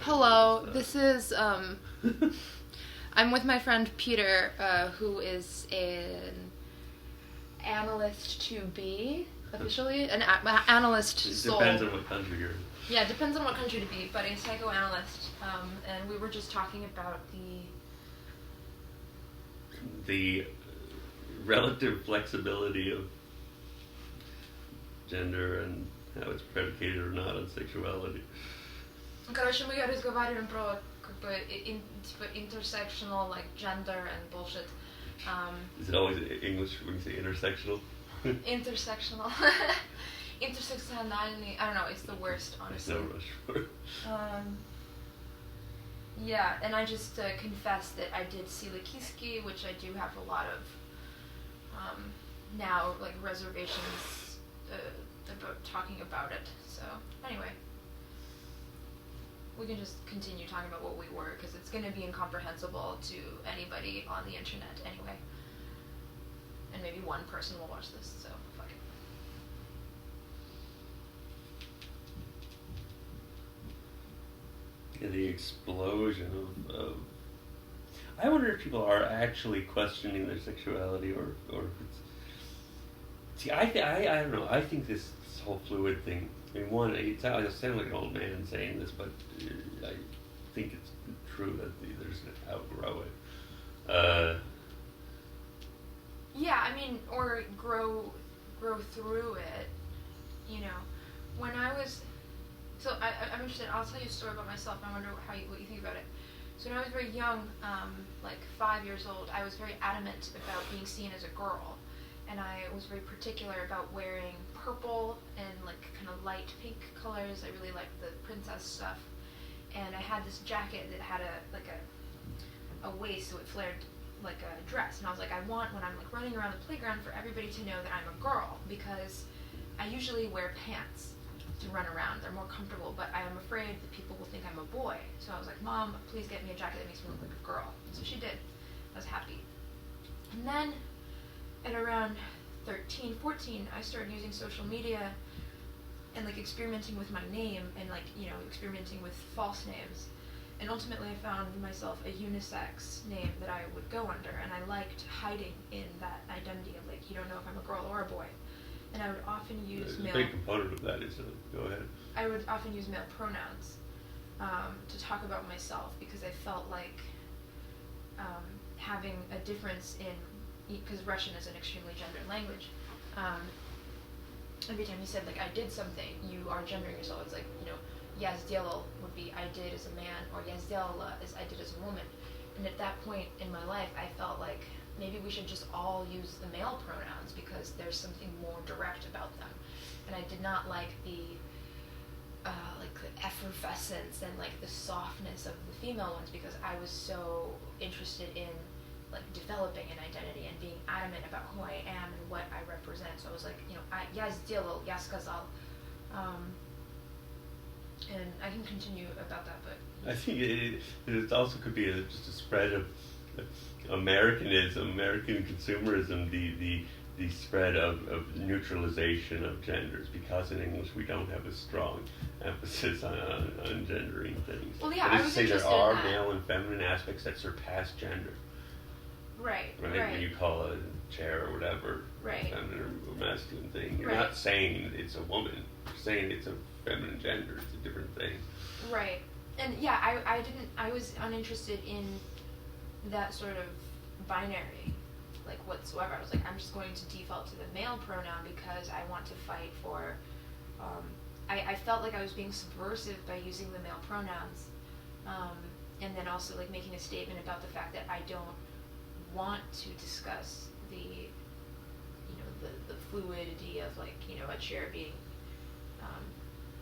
Hello, this is I'm with my friend Peter, who is an analyst to be officially an analyst. It soul. depends on what country you're in. Yeah, it depends on what country to be, but a psychoanalyst. And we were just talking about The relative flexibility of gender and how it's predicated or not on sexuality. Короче, мы разговариваем про типа intersectional, like gender and bullshit. Is it always English when you say intersectional? Intersectional. Intersectionality. I don't know, it's the worst, honestly. There's no rush for it. Yeah, and I just confessed that I did see Lakiski, which I do have a lot of now, like, reservations about talking about it. So, anyway. We can just continue talking about what we were, because it's going to be incomprehensible to anybody on the internet anyway. And maybe one person will watch this, so fuck it. Yeah, the explosion of I wonder if people are actually questioning their sexuality or if it's... See, I don't know. I think this whole fluid thing... I mean, one, I sound like an old man saying this, but I think it's true that there's an outgrow it. Yeah, I mean, or grow through it, you know. When I was... So I'm interested, I'll tell you a story about myself, and I wonder what you think about it. So when I was very young, like 5 years old, I was very adamant about being seen as a girl. And I was very particular about wearing purple and like kind of light pink colors. I really liked the princess stuff. And I had this jacket that had a waist, so it flared like a dress. And I was like, I want, when I'm like running around the playground, for everybody to know that I'm a girl, because I usually wear pants to run around. They're more comfortable, but I am afraid that people will think I'm a boy. So I was like, Mom, please get me a jacket that makes me look like a girl. So she did. I was happy. And then at around 13, 14, I started using social media and like experimenting with my name and like, you know, experimenting with false names. And ultimately I found myself a unisex name that I would go under, and I liked hiding in that identity of like, you don't know if I'm a girl or a boy. And I would often use a big component of that is, go ahead. I would often use male pronouns to talk about myself, because I felt like having a difference in, because Russian is an extremely gendered language. Every time you said like I did something, you are gendering yourself. It's like, you know, я сделал would be I did as a man, or я сделала is I did as a woman. And at that point in my life, I felt like maybe we should just all use the male pronouns, because there's something more direct about them. And I did not like the effervescence and like the softness of the female ones, because I was so interested in like developing an identity and being adamant about who I am and what I represent. So I was like, you know, я сделал, я сказал. And I can continue about that, but I think it also could be just a spread of Americanism, American consumerism, the spread of neutralization of genders, because in English we don't have a strong emphasis on gendering things. Well, yeah, I was say interested there are in that. male and feminine aspects that surpass gender. Right. When you call a chair or whatever feminine or masculine thing, you're not saying it's a woman. You're saying it's a feminine gender. It's a different thing. Right. And yeah, I was uninterested in that sort of binary, like whatsoever. I was like, I'm just going to default to the male pronoun because I want to fight for, I felt like I was being subversive by using the male pronouns, and then also like making a statement about the fact that I don't want to discuss the, you know, the fluidity of like, you know, a chair being,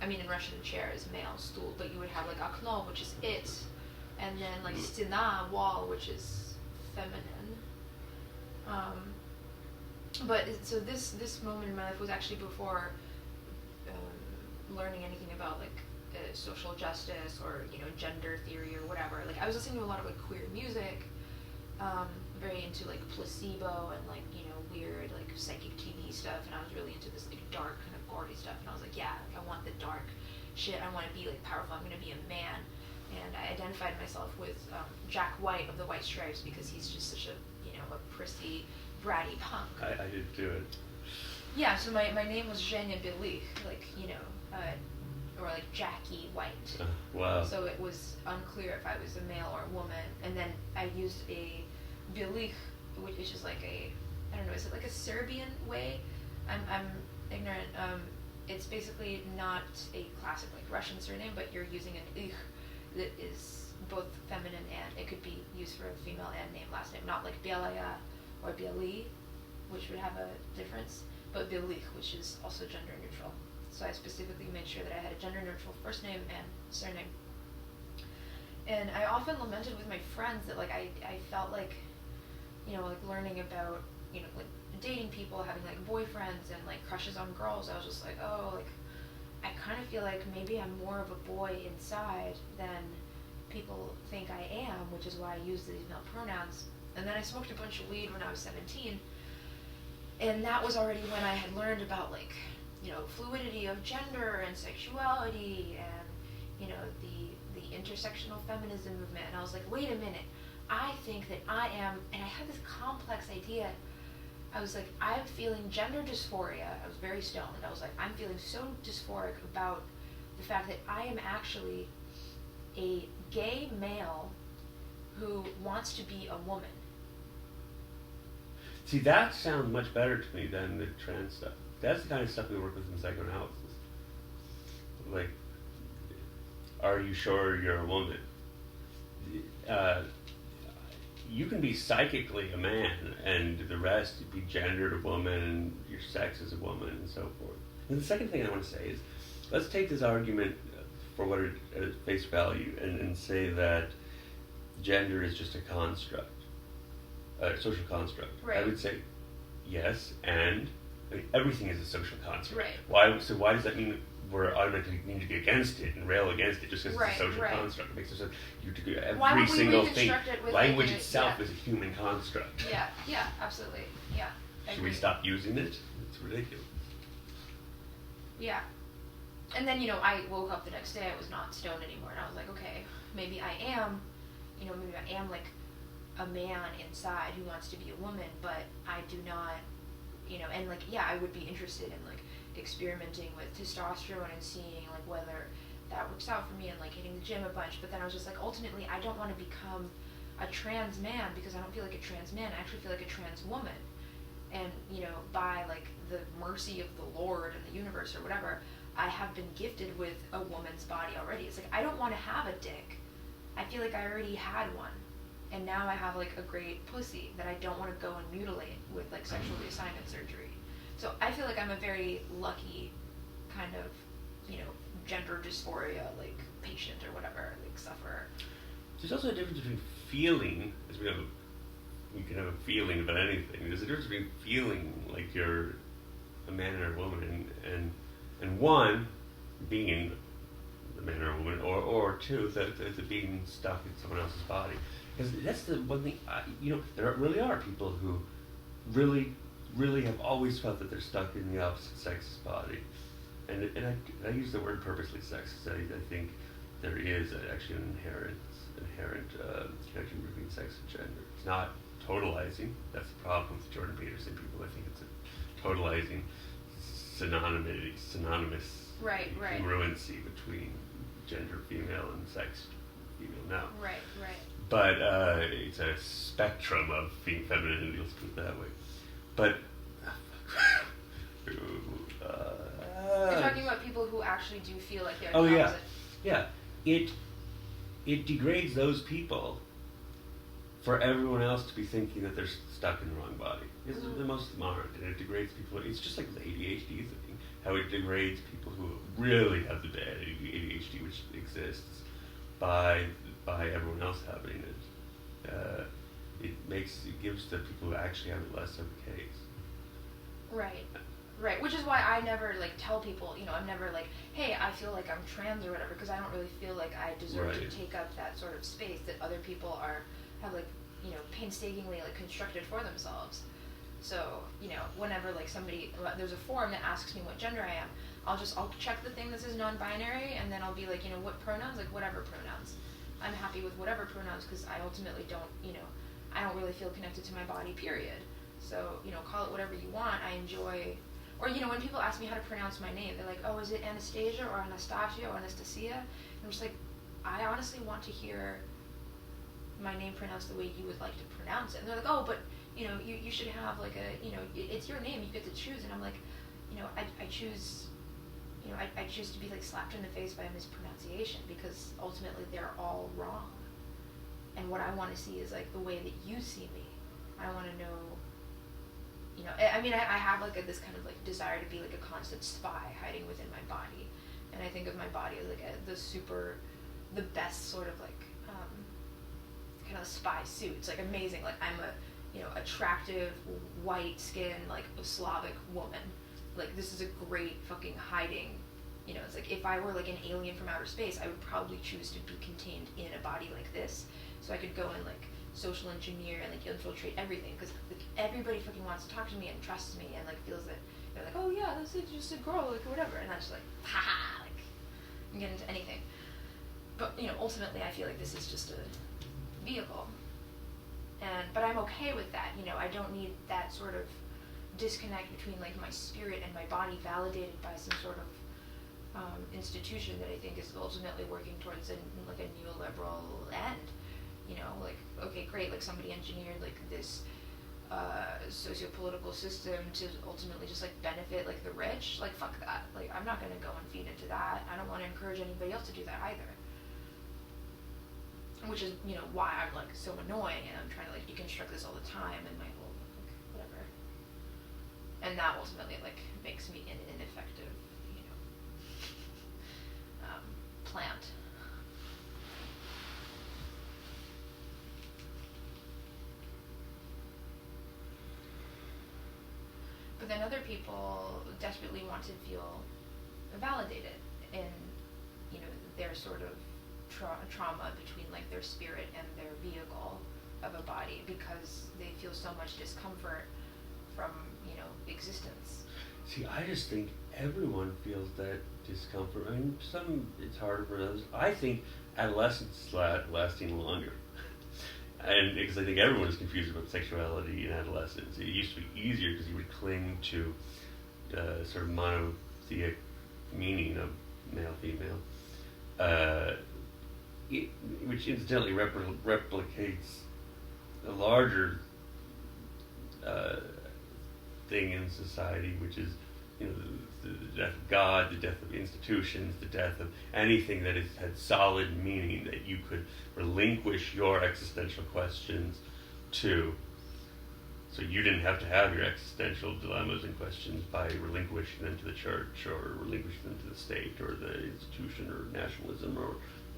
I mean in Russian a chair is male, stool, but you would have like okno, which is it, and then like stena, wall, which is feminine. But so this moment in my life was actually before learning anything about like social justice or, you know, gender theory or whatever. Like I was listening to a lot of like queer music, very into like Placebo and like, you know, weird like psychic TV stuff, and I was really into this like dark kind of gaudy stuff, and I was like, yeah, like, I want the dark shit, I want to be like powerful, I'm going to be a man. identified myself with Jack White of the White Stripes because he's just such a a prissy, bratty punk. I did do it. Yeah, so my name was Zhenya Bilich, like or like Jackie White. Wow. So it was unclear if I was a male or a woman, and then I used a Bilich, which is just like I don't know, is it like a Serbian way? I'm ignorant. It's basically not a classic like Russian surname, but you're using an ich that is both feminine and it could be used for a female and name, last name, not like Bielaya or Bieli, which would have a difference, but Bilich, which is also gender neutral. So I specifically made sure that I had a gender neutral first name and surname. And I often lamented with my friends that like I felt like, like learning about, like dating people, having like boyfriends and like crushes on girls, I was just like, oh, like I kind of feel like maybe I'm more of a boy inside than people think I am, which is why I use these male pronouns. And then I smoked a bunch of weed when I was 17, and that was already when I had learned about like, fluidity of gender and sexuality and, the intersectional feminism movement. And I was like, wait a minute, I think that I am, and I had this complex idea. I was like, I'm feeling gender dysphoria. I was very stoned. I was like, I'm feeling so dysphoric about the fact that I am actually a gay male who wants to be a woman. See, that sounds much better to me than the trans stuff. That's the kind of stuff we work with in psychoanalysis. Like, are you sure you're a woman? You can be psychically a man, and the rest be gendered a woman, and your sex is a woman, and so forth. And the second thing I want to say is, let's take this argument for what it at face value, and say that gender is just a construct, a social construct. Right. I would say yes, and everything is a social construct. Right. Why does that mean we're automatically need to be against it and rail against it just because it's a social construct? It makes no sense. Every single thing, language itself is a human construct. Yeah, absolutely. Yeah. Should we stop using it? It's ridiculous. Yeah. And then, I woke up the next day, I was not stoned anymore, and I was like, okay, maybe I am, maybe I am like a man inside who wants to be a woman, but I do not, and like, yeah, I would be interested in like experimenting with testosterone and seeing like whether that works out for me and like hitting the gym a bunch. But then I was just like, ultimately I don't want to become a trans man because I don't feel like a trans man. I actually feel like a trans woman. And by like the mercy of the Lord and the universe or whatever, I have been gifted with a woman's body already. It's like I don't want to have a dick. I feel like I already had one, and now I have like a great pussy that I don't want to go and mutilate with like sexual reassignment surgery. So I feel like I'm a very lucky kind of, gender dysphoria, like, patient or whatever, like, sufferer. There's also a difference between feeling, as we can have a feeling about anything. There's a difference between feeling like you're a man or a woman, and one, being a man or a woman, or two, the being stuck in someone else's body. Because that's the one thing, there really are people who really have always felt that they're stuck in the opposite sex's body. And I use the word purposely sexist. I think there is actually an inherent connection between sex and gender. It's not totalizing. That's the problem with Jordan Peterson people. I think it's a totalizing synonymous congruency between gender female and sex female now. Right. But it's a spectrum of being feminine, let's put it that way. But you're talking about people who actually do feel like they're the opposite. Yeah. It degrades those people for everyone else to be thinking that they're stuck in the wrong body. The most of them aren't, and it degrades people. It's just like the ADHD thing, how it degrades people who really have the bad ADHD, which exists, by everyone else having it. It gives the people who actually have it less of a case. Right, which is why I never like tell people, I'm never like, hey, I feel like I'm trans or whatever, because I don't really feel like I deserve to take up that sort of space that other people have like, painstakingly like constructed for themselves. So, whenever like there's a forum that asks me what gender I am, I'll check the thing that says non-binary, and then I'll be like, what pronouns, like whatever pronouns. I'm happy with whatever pronouns, because I ultimately don't, I don't really feel connected to my body, period. So, call it whatever you want. I enjoy, or, when people ask me how to pronounce my name, they're like, oh, is it Anastasia or Anastasia or Anastasia? And I'm just like, I honestly want to hear my name pronounced the way you would like to pronounce it. And they're like, oh, but, you should have like it's your name, you get to choose. And I'm like, I choose, I choose to be like slapped in the face by a mispronunciation, because ultimately they're all wrong. And what I want to see is like the way that you see me. I want to know, I mean, I have like this kind of like desire to be like a constant spy hiding within my body. And I think of my body as like the best sort of like, kind of spy suit. It's like amazing. Like I'm a, attractive, white skin, like Slavic woman. Like this is a great fucking hiding, it's like if I were like an alien from outer space, I would probably choose to be contained in a body like this, so I could go and like social engineer and like infiltrate everything, because like everybody fucking wants to talk to me and trusts me and like feels that they're like, oh yeah, that's just a girl, like whatever, and I'm just like, ha, like I can get into anything. But ultimately I feel like this is just a vehicle, but I'm okay with that. I don't need that sort of disconnect between like my spirit and my body validated by some sort of institution that I think is ultimately working towards like a neoliberal end. Like, okay, great, like somebody engineered like this socio-political system to ultimately just like benefit like the rich. Like, fuck that. Like, I'm not gonna go and feed into that. I don't want to encourage anybody else to do that either. Which is, why I'm like so annoying, and I'm trying to like deconstruct this all the time in my whole like whatever. And that ultimately like makes me an ineffective, plant. But then other people desperately want to feel validated in, their sort of trauma between like their spirit and their vehicle of a body, because they feel so much discomfort from, existence. See, I just think everyone feels that discomfort. I mean, some it's harder for others. I think adolescence is lasting longer. And because I think everyone is confused about sexuality in adolescence. It used to be easier because you would cling to sort of monotheic meaning of male, female, which incidentally replicates a larger thing in society, which is, the death of God, the death of institutions, the death of anything that has had solid meaning that you could relinquish your existential questions to. So you didn't have to have your existential dilemmas and questions by relinquishing them to the church, or relinquishing them to the state, or the institution, or nationalism,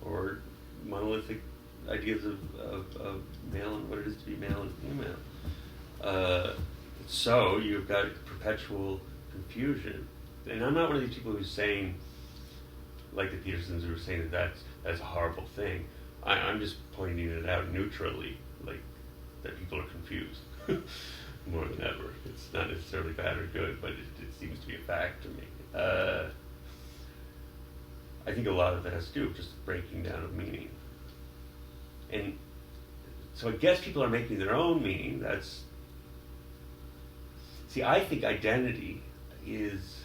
or monolithic ideas of male and what it is to be male and female. So you've got perpetual confusion. And I'm not one of these people who's saying, like the Petersons who were saying that's a horrible thing. I'm just pointing it out neutrally, like that people are confused more than ever. It's not necessarily bad or good, but it seems to be a fact to me. I think a lot of it has to do with just breaking down of meaning. And so I guess people are making their own meaning. See, I think identity is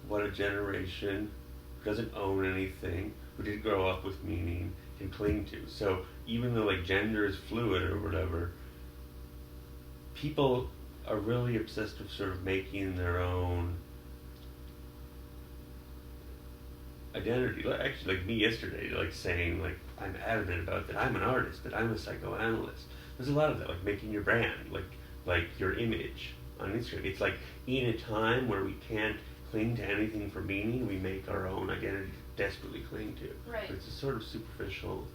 what a generation who doesn't own anything, who didn't grow up with meaning, can cling to. So even though like gender is fluid or whatever, people are really obsessed with sort of making their own identity. Actually, like me yesterday, like saying like I'm adamant about that I'm an artist, that I'm a psychoanalyst. There's a lot of that, like making your brand, like your image on Instagram. It's like in a time where we can't cling to anything for meaning, we make our own identity to desperately cling to. Right. It's a sort of superficial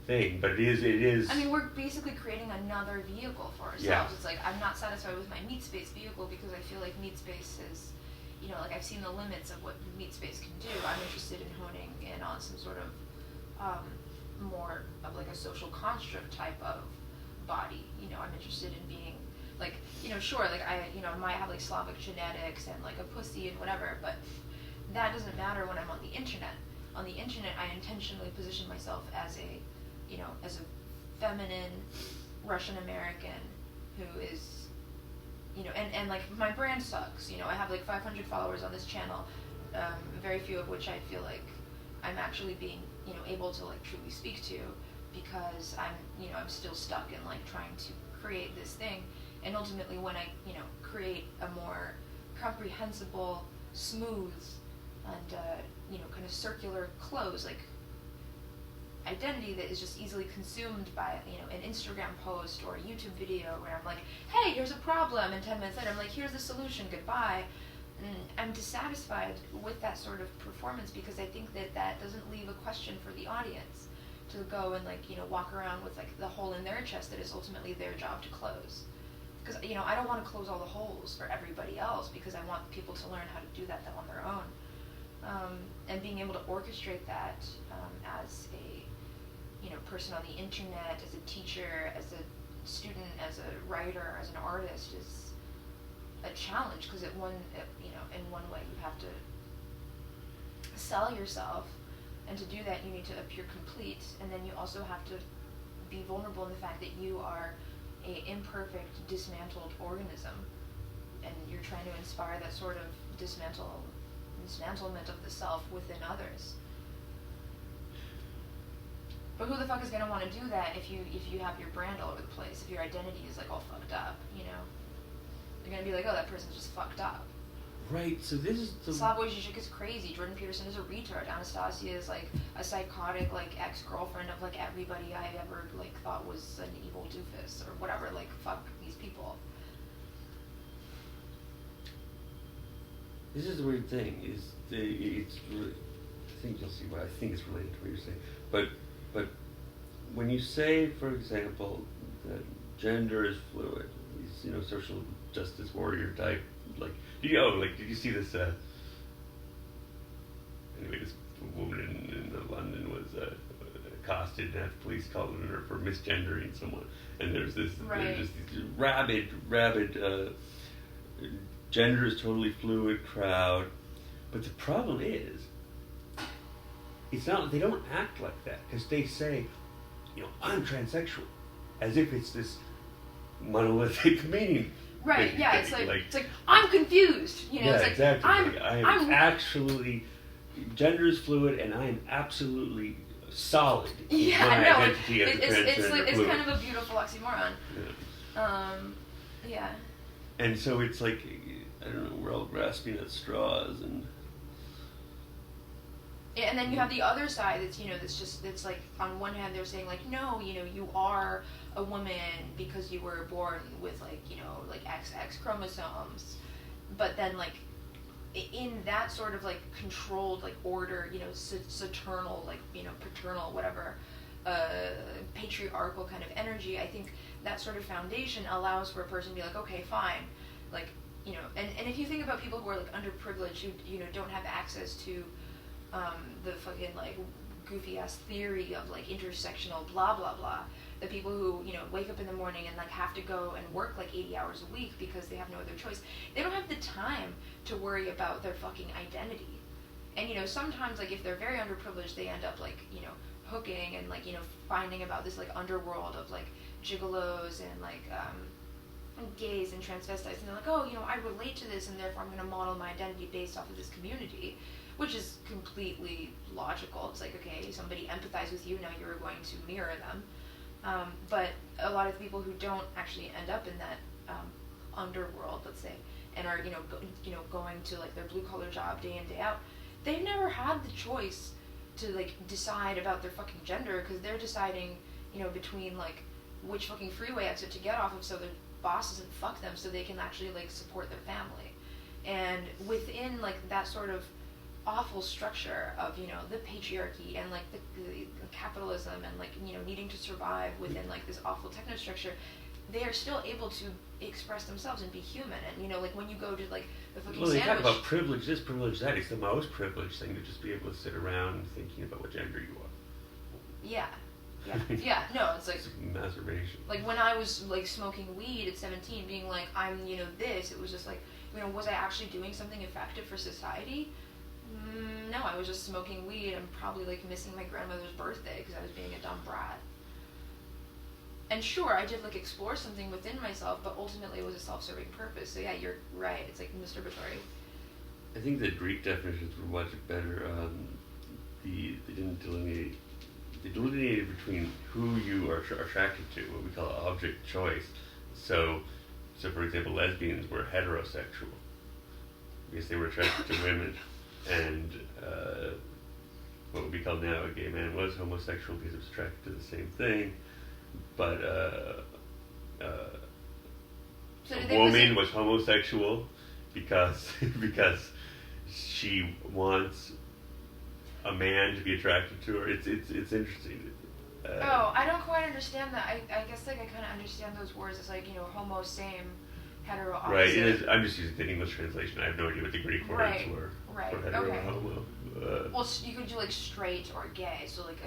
thing, but it is. I mean, we're basically creating another vehicle for ourselves. Yeah. It's like I'm not satisfied with my meat space vehicle because I feel like meat space is, like I've seen the limits of what meat space can do. I'm interested in honing in on some sort of more of like a social construct type of body. I'm interested in being like, sure, like I might have like Slavic genetics and like a pussy and whatever, but that doesn't matter when I'm on the internet. on the internet, I intentionally position myself as a feminine Russian American who is, and like my brand sucks. I have like 500 followers on this channel, very few of which I feel like I'm actually being, able to like truly speak to, because I'm still stuck in like trying to create this thing. And ultimately when I, create a more comprehensible, smooth, and, kind of circular close, like, identity that is just easily consumed by, an Instagram post or a YouTube video where I'm like, hey, here's a problem, and 10 minutes later I'm like, here's the solution, goodbye. And I'm dissatisfied with that sort of performance, because I think that doesn't leave a question for the audience to go and like, walk around with like the hole in their chest that is ultimately their job to close. Because, I don't want to close all the holes for everybody else, because I want people to learn how to do that on their own. And being able to orchestrate that as a, person on the internet, as a teacher, as a student, as a writer, as an artist is a challenge, because in one way you have to sell yourself, and to do that you need to appear complete, and then you also have to be vulnerable in the fact that you are a imperfect, dismantled organism, and you're trying to inspire that sort of dismantlement of the self within others. But who the fuck is gonna want to do that if you have your brand all over the place, if your identity is like all fucked up, They're gonna be like, oh, that person's just fucked up. Right, so this is the... Slavoj Žižek is crazy, Jordan Peterson is a retard, Anastasia is like a psychotic like ex-girlfriend of like everybody I ever like thought was an evil doofus or whatever, like fuck these people. This is the weird thing, I think you'll see what I think is related to what you're saying, but when you say, for example, that gender is fluid, these, social justice warrior type, like, did you see this, anyway, this woman in London was accosted and had police called on her for misgendering someone, and there's this rabid gender is totally fluid crowd, but the problem is, it's not, they don't act like that, because they say, I'm transsexual, as if it's this monolithic meaning. Right, yeah, it's like I'm confused, Yeah, it's like, exactly. I'm actually, gender is fluid, and I am absolutely solid in my identity as a transgender it's fluid. kind of a beautiful oxymoron. Yeah. Yeah. And so it's like, I don't know, we're all grasping at straws, and... Yeah, and then you have the other side that's like, on one hand they're saying like, no, you are a woman because you were born with like, like XX chromosomes, but then like, in that sort of like controlled like order, saturnal, like, paternal, whatever, patriarchal kind of energy, I think that sort of foundation allows for a person to be like, okay, fine, like, and if you think about people who are like underprivileged, who, don't have access to the fucking like goofy ass theory of like intersectional blah blah blah, the people who wake up in the morning and like have to go and work like 80 hours a week because they have no other choice, they don't have the time to worry about their fucking identity. And sometimes like if they're very underprivileged, they end up like hooking and like finding about this like underworld of like gigolos and like gays and transvestites, and they're like, oh, I relate to this, and therefore I'm going to model my identity based off of this community, which is completely logical. It's like, okay, somebody empathized with you, now you're going to mirror them. But a lot of people who don't actually end up in that underworld, let's say, and are going to like their blue collar job day in day out, they've never had the choice to like decide about their fucking gender, because they're deciding between like which fucking freeway exit to get off of so their boss doesn't fuck them, so they can actually like support their family. And within like that sort of awful structure of the patriarchy and like the capitalism and like needing to survive within like this awful technostructure, they are still able to express themselves and be human. And like when you go to like the fucking they sandwich, talk about privilege this, privilege that. It's the most privileged thing to just be able to sit around thinking about what gender you are. yeah, no, it's like, it's masturbation. Like when I was like smoking weed at 17, being like, I'm this, it was just like, was I actually doing something effective for society? no, I was just smoking weed and probably like missing my grandmother's birthday because I was being a dumb brat. And sure, I did like explore something within myself, but ultimately it was a self-serving purpose. So yeah, you're right. It's like masturbatory. I think the Greek definitions were much better. They didn't delineate. They delineated between who you are attracted to, what we call object choice. So for example, lesbians were heterosexual because they were attracted to women, and what would be called now a gay man was homosexual because he was attracted to the same thing. But So a woman was homosexual because she wants a man to be attracted to her. It's interesting. I don't quite understand that. I guess like I kind of understand those words as like, you know, homo, same, hetero, opposite. Right. It is. I'm just using the English translation. I have no idea what the Greek words were. Right. For hetero Okay. and homo. Well, you could do like straight or gay. So like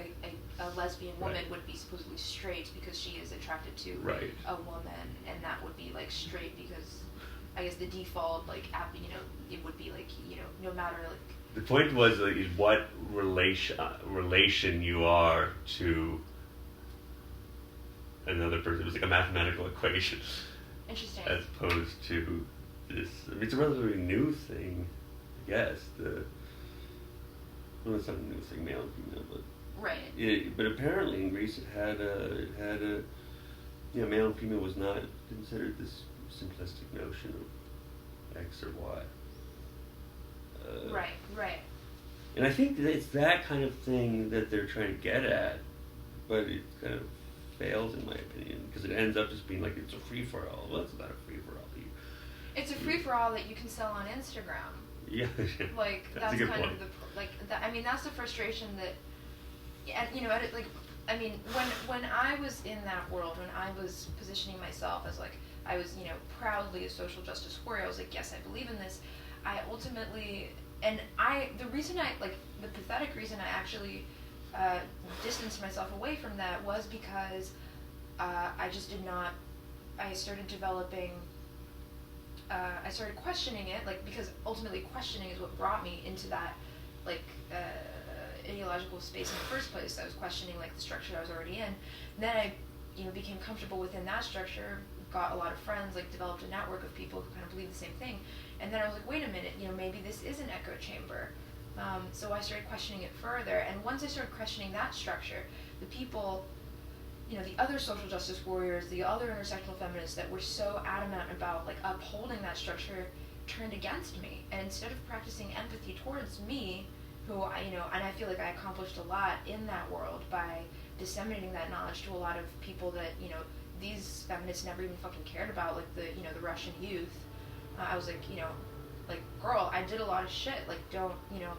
a lesbian woman would be supposedly straight because she is attracted to a woman, and that would be like straight because I guess the default like you know, it would be like, you know, no matter like. The point was like, is what relation you are to another person. It was like a mathematical equation. Interesting. As opposed to this. I mean, it's a relatively new thing, I guess. Well, it's not a new thing, male and female, but right. But apparently in Greece it had male and female was not considered this simplistic notion of X or Y. Right. And I think that it's that kind of thing that they're trying to get at, but it kind of fails in my opinion because it ends up just being like it's a free for all. Well, it's not a free for all. It's a free for all that you can sell on Instagram. Yeah. Like that's a good kind point. of the like that. I mean, that's the frustration that, and you know, like I mean, when I was in that world, when I was positioning myself as like I was, you know, proudly a social justice warrior, I was like, yes, I believe in this. I ultimately, the reason the pathetic reason I actually distanced myself away from that was because I just did not, I started developing, I started questioning it, like, because ultimately questioning is what brought me into that, like, ideological space in the first place. I was questioning, like, the structure I was already in. And then I, you know, became comfortable within that structure, got a lot of friends, like, developed a network of people who kind of believe the same thing. And then I was like, wait a minute, you know, maybe this is an echo chamber. So I started questioning it further. And once I started questioning that structure, the people, you know, the other social justice warriors, the other intersectional feminists that were so adamant about, like, upholding that structure turned against me. And instead of practicing empathy towards me, who I, you know, and I feel like I accomplished a lot in that world by disseminating that knowledge to a lot of people that, you know, these feminists never even fucking cared about, like the, you know, the Russian youth. I was like, you know, like, girl, I did a lot of shit. Like, don't, you know,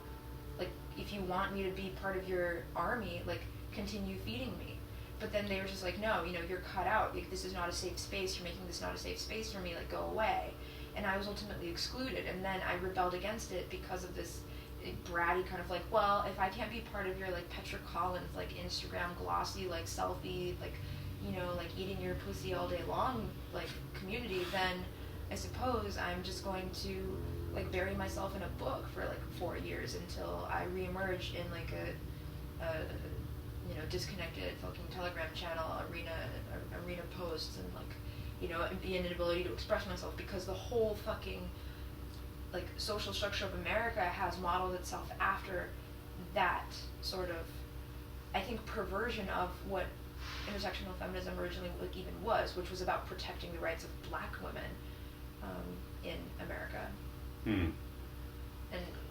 like, if you want me to be part of your army, like, continue feeding me. But then they were just like, no, you know, you're cut out. Like, this is not a safe space. You're making this not a safe space for me. Like, go away. And I was ultimately excluded. And then I rebelled against it because of this bratty kind of like, well, if I can't be part of your, like, Petra Collins, like, Instagram glossy, like, selfie, like, you know, like, eating your pussy all day long, like, community, then I suppose I'm just going to, like, bury myself in a book for, like, 4 years until I reemerge in, like, a you know, disconnected fucking Telegram channel, arena posts, and, like, you know, and be an inability to express myself, because the whole fucking, like, social structure of America has modeled itself after that sort of, I think, perversion of what intersectional feminism originally, like, even was, which was about protecting the rights of black women in America. And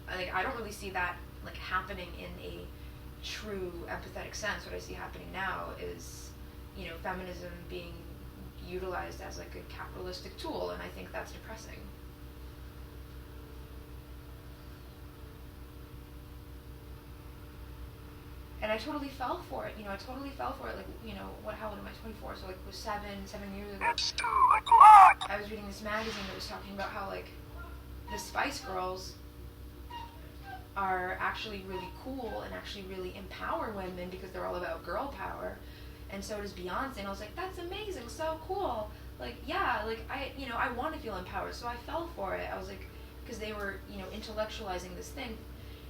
I don't really see that, like, happening in a true empathetic sense. What I see happening now is, you know, feminism being utilized as, like, a capitalistic tool, and I think that's depressing. And I totally fell for it, you know, like, you know, how old am I, 24, so, like, it was 7 years ago. It's 2 o'clock! I was reading this magazine that was talking about how, like, the Spice Girls are actually really cool and actually really empower women because they're all about girl power, and so does Beyonce, and I was like, that's amazing, so cool, like, yeah, like, I want to feel empowered, so I fell for it. I was like, because they were, you know, intellectualizing this thing.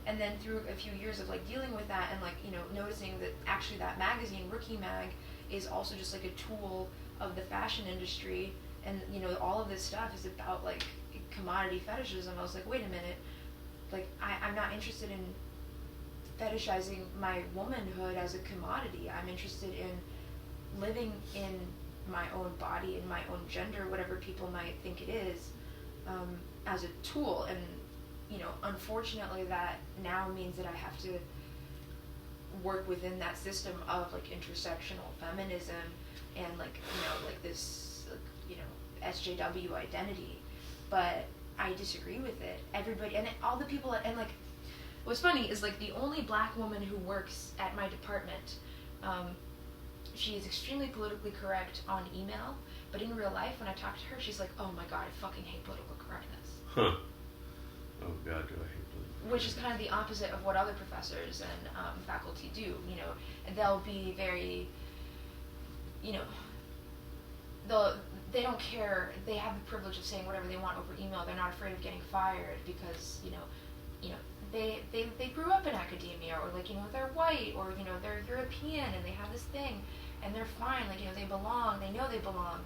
And then through a few years of like dealing with that and like, you know, noticing that actually that magazine, Rookie Mag, is also just like a tool of the fashion industry, and you know, all of this stuff is about like commodity fetishism. I was like, wait a minute, like I'm not interested in fetishizing my womanhood as a commodity. I'm interested in living in my own body, in my own gender, whatever people might think it is, as a tool. And you know, unfortunately, that now means that I have to work within that system of like intersectional feminism and like, you know, like this, you know, SJW identity. But I disagree with it. Everybody and all the people and like, what's funny is like the only black woman who works at my department, she is extremely politically correct on email, but in real life, when I talk to her, she's like, "Oh my god, I fucking hate political correctness." Huh. Oh god, do I hate political. Which is kind of the opposite of what other professors and faculty do. You know, and they'll be very, you know, they don't care. They have the privilege of saying whatever they want over email. They're not afraid of getting fired because you know. They grew up in academia, or like, you know, they're white, or you know, they're European and they have this thing and they're fine, like, you know, they belong, they know they belong,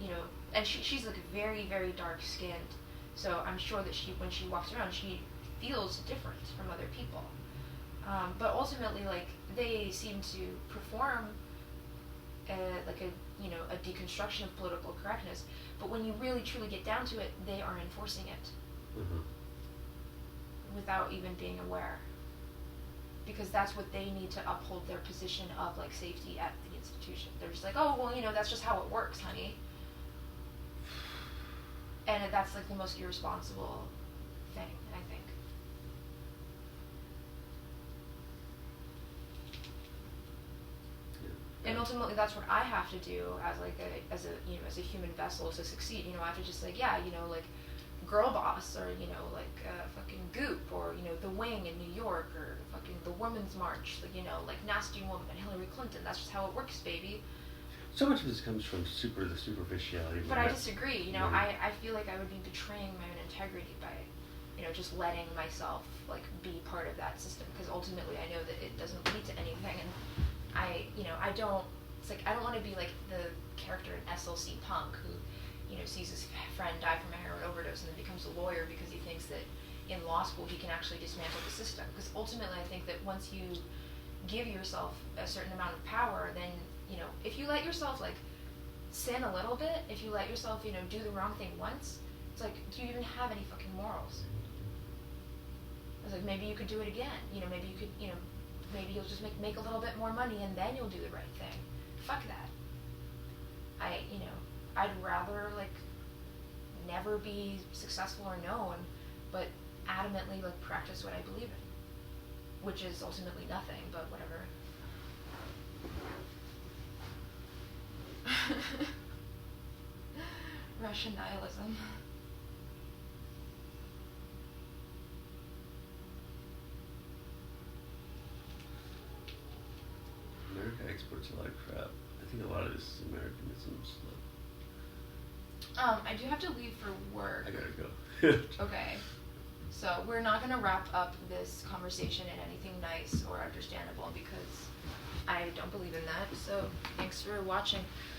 you know. And she's like very, very dark skinned, so I'm sure that when she walks around, she feels different from other people, but ultimately, like, they seem to perform like a, you know, a deconstruction of political correctness, but when you really truly get down to it, they are enforcing it. Mm-hmm. Without even being aware, because that's what they need to uphold their position of like safety at the institution. They're just like, oh well, you know, that's just how it works, honey. And that's like the most irresponsible thing, I think. Yeah. And ultimately, that's what I have to do as like as a human vessel to succeed. You know, I have to just like, yeah, you know, like Girl Boss, or you know, like fucking Goop, or you know, The Wing in New York, or fucking the Women's March, like, you know, like Nasty Woman and Hillary Clinton. That's just how it works, baby. So much of this comes from the superficiality. But I disagree. You know, I feel like I would be betraying my own integrity by, you know, just letting myself like be part of that system, because ultimately I know that it doesn't lead to anything, and I don't. It's like I don't want to be like the character in SLC Punk who, you know, sees his friend die from a heroin overdose and then becomes a lawyer because he thinks that in law school he can actually dismantle the system. Because ultimately I think that once you give yourself a certain amount of power, then, you know, if you let yourself like sin a little bit, if you let yourself, you know, do the wrong thing once, it's like, do you even have any fucking morals? It's like, maybe you could do it again. You know, maybe you could, you know, maybe you'll just make a little bit more money and then you'll do the right thing. Fuck that. I'd rather like never be successful or known, but adamantly like practice what I believe in, which is ultimately nothing, but whatever. Russian nihilism. America exports a lot of crap. I think a lot of this is Americanism stuff. I do have to leave for work. I gotta go. Okay. So we're not going to wrap up this conversation in anything nice or understandable, because I don't believe in that. So thanks for watching.